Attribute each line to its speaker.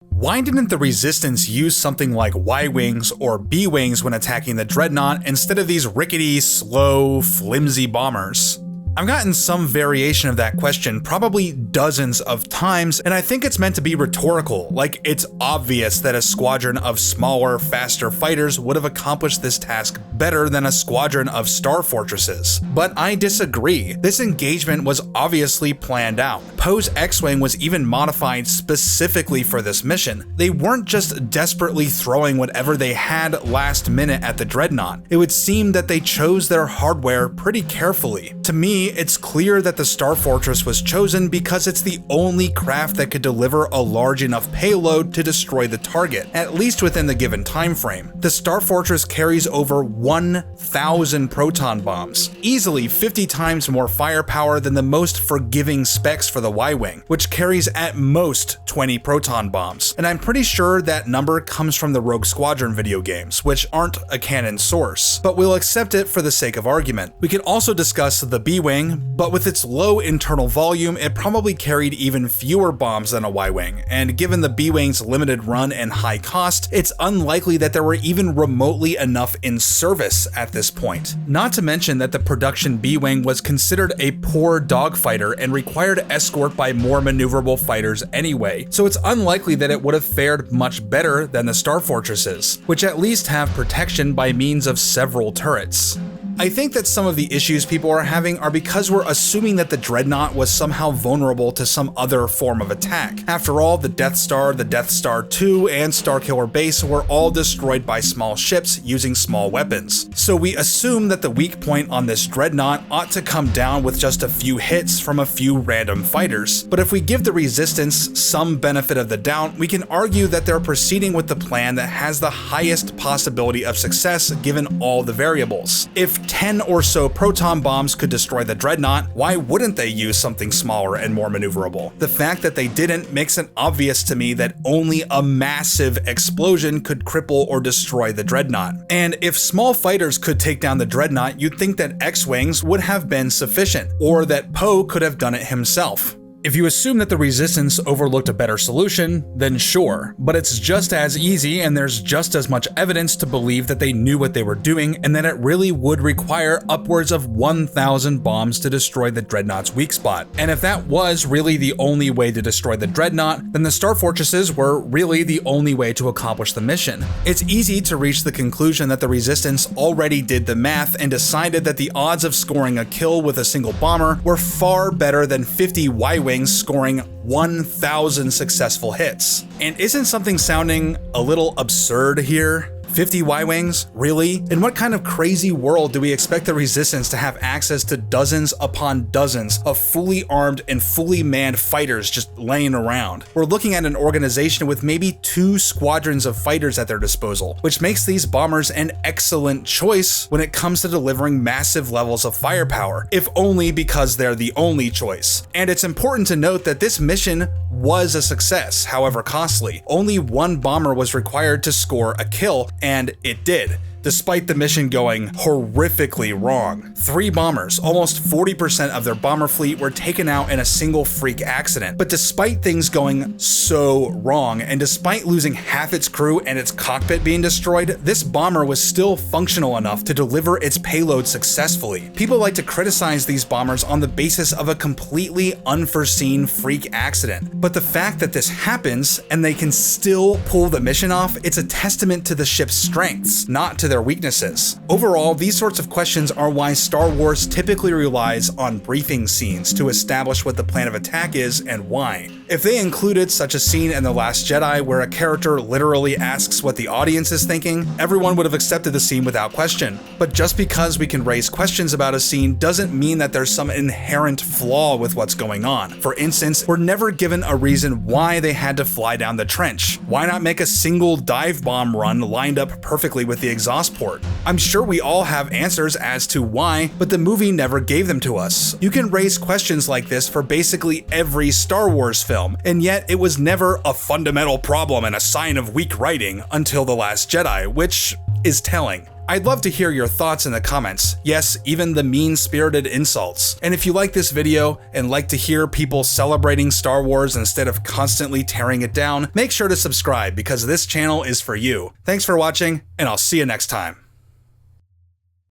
Speaker 1: Why didn't the Resistance use something like Y-wings or B-wings when attacking the Dreadnought instead of these rickety, slow, flimsy bombers? I've gotten some variation of that question probably dozens of times, and I think it's meant to be rhetorical, like it's obvious that a squadron of smaller, faster fighters would have accomplished this task better than a squadron of Starfortresses. But I disagree. This engagement was obviously planned out. Poe's X-Wing was even modified specifically for this mission. They weren't just desperately throwing whatever they had last minute at the Dreadnought. It would seem that they chose their hardware pretty carefully. To me, it's clear that the Starfortress was chosen because it's the only craft that could deliver a large enough payload to destroy the target, at least within the given time frame. The Starfortress carries over 1,000 proton bombs, easily 50 times more firepower than the most forgiving specs for the Y-Wing, which carries at most 20 proton bombs. And I'm pretty sure that number comes from the Rogue Squadron video games, which aren't a canon source, but we'll accept it for the sake of argument. We could also discuss the B-Wing, but with its low internal volume, it probably carried even fewer bombs than a Y-Wing, and given the B-Wing's limited run and high cost, it's unlikely that there were even remotely enough in service at this point. Not to mention that the production B-Wing was considered a poor dogfighter and required escort by more maneuverable fighters anyway, so it's unlikely that it would have fared much better than the Starfortresses, which at least have protection by means of several turrets. I think that some of the issues people are having are because we're assuming that the Dreadnought was somehow vulnerable to some other form of attack. After all, the Death Star, the Death Star 2, and Starkiller Base were all destroyed by small ships using small weapons. So we assume that the weak point on this Dreadnought ought to come down with just a few hits from a few random fighters. But if we give the Resistance some benefit of the doubt, we can argue that they're proceeding with the plan that has the highest possibility of success given all the variables. If 10 or so proton bombs could destroy the Dreadnought, why wouldn't they use something smaller and more maneuverable? The fact that they didn't makes it obvious to me that only a massive explosion could cripple or destroy the Dreadnought. And if small fighters could take down the Dreadnought, you'd think that X-Wings would have been sufficient, or that Poe could have done it himself. If you assume that the Resistance overlooked a better solution, then sure, but it's just as easy and there's just as much evidence to believe that they knew what they were doing and that it really would require upwards of 1,000 bombs to destroy the Dreadnought's weak spot. And if that was really the only way to destroy the Dreadnought, then the Starfortresses were really the only way to accomplish the mission. It's easy to reach the conclusion that the Resistance already did the math and decided that the odds of scoring a kill with a single bomber were far better than 50 Y-Wings scoring 1,000 successful hits. And isn't something sounding a little absurd here? 50 Y-Wings? Really? In what kind of crazy world do we expect the Resistance to have access to dozens upon dozens of fully armed and fully manned fighters just laying around? We're looking at an organization with maybe 2 squadrons of fighters at their disposal, which makes these bombers an excellent choice when it comes to delivering massive levels of firepower, if only because they're the only choice. And it's important to note that this mission was a success, however costly. Only 1 bomber was required to score a kill, and it did, despite the mission going horrifically wrong. 3 bombers, almost 40% of their bomber fleet, were taken out in a single freak accident. But despite things going so wrong, and despite losing half its crew and its cockpit being destroyed, this bomber was still functional enough to deliver its payload successfully. People like to criticize these bombers on the basis of a completely unforeseen freak accident. But the fact that this happens, and they can still pull the mission off, it's a testament to the ship's strengths, not to their weaknesses. Overall, these sorts of questions are why Star Wars typically relies on briefing scenes to establish what the plan of attack is and why. If they included such a scene in The Last Jedi where a character literally asks what the audience is thinking, everyone would have accepted the scene without question. But just because we can raise questions about a scene doesn't mean that there's some inherent flaw with what's going on. For instance, we're never given a reason why they had to fly down the trench. Why not make a single dive bomb run lined up perfectly with the exhaust port? I'm sure we all have answers as to why, but the movie never gave them to us. You can raise questions like this for basically every Star Wars film, and yet it was never a fundamental problem and a sign of weak writing until The Last Jedi, which is telling. I'd love to hear your thoughts in the comments. Yes, even the mean-spirited insults. And if you like this video and like to hear people celebrating Star Wars instead of constantly tearing it down, make sure to subscribe because this channel is for you. Thanks for watching, and I'll see you next time.